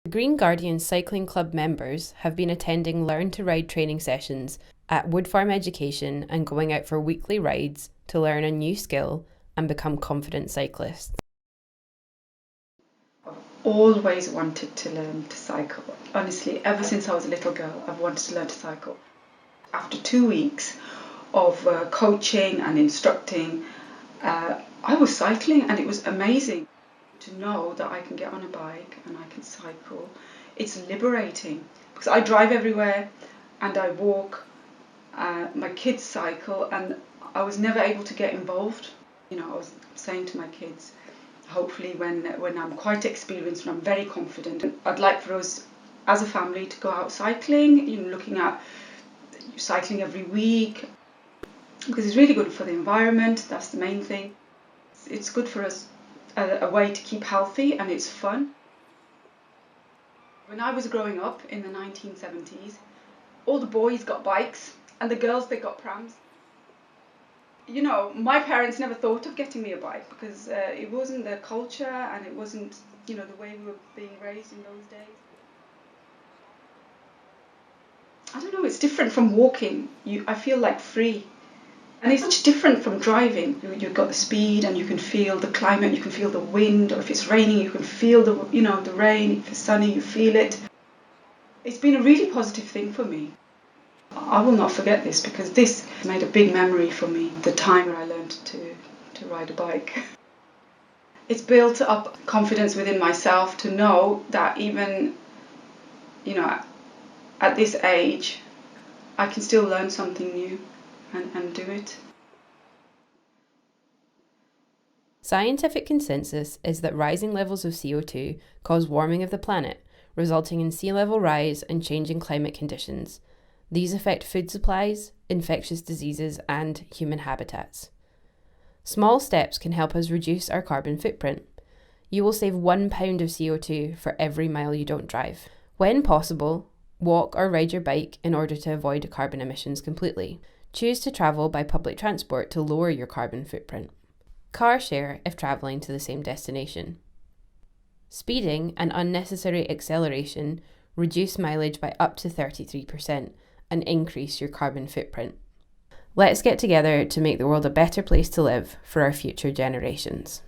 The Green Guardian Cycling Club members have been attending Learn to Ride training sessions at Woodfarm Education and going out for weekly rides to learn a new skill and become confident cyclists. I've always wanted to learn to cycle. Honestly, ever since I was a little girl, I've wanted to learn to cycle. After 2 weeks of coaching and instructing, I was cycling, and it was amazing to know that I can get on a bike and I can cycle. It's liberating because I drive everywhere and I walk. My kids cycle, and I was never able to get involved. I was saying to my kids, hopefully when I'm quite experienced and I'm very confident, I'd like for us as a family to go out cycling, looking at cycling every week, because it's really good for the environment. That's the main thing. It's good for us, a way to keep healthy, and it's fun. When I was growing up in the 1970s, all the boys got bikes and the girls, they got prams. My parents never thought of getting me a bike because it wasn't the culture, and it wasn't, the way we were being raised in those days. I don't know, it's different from walking. I feel like free. And it's much different from driving. You've got the speed, and you can feel the climate, you can feel the wind, or if it's raining, you can feel the rain. If it's sunny, you feel it. It's been a really positive thing for me. I will not forget this, because this made a big memory for me, the time when I learned to ride a bike. It's built up confidence within myself to know that even, at this age, I can still learn something new and do it. Scientific consensus is that rising levels of CO2 cause warming of the planet, resulting in sea level rise and changing climate conditions. These affect food supplies, infectious diseases, and human habitats. Small steps can help us reduce our carbon footprint. You will save 1 pound of CO2 for every mile you don't drive. When possible, walk or ride your bike in order to avoid carbon emissions completely. Choose to travel by public transport to lower your carbon footprint. Car share if travelling to the same destination. Speeding and unnecessary acceleration reduce mileage by up to 33% and increase your carbon footprint. Let's get together to make the world a better place to live for our future generations.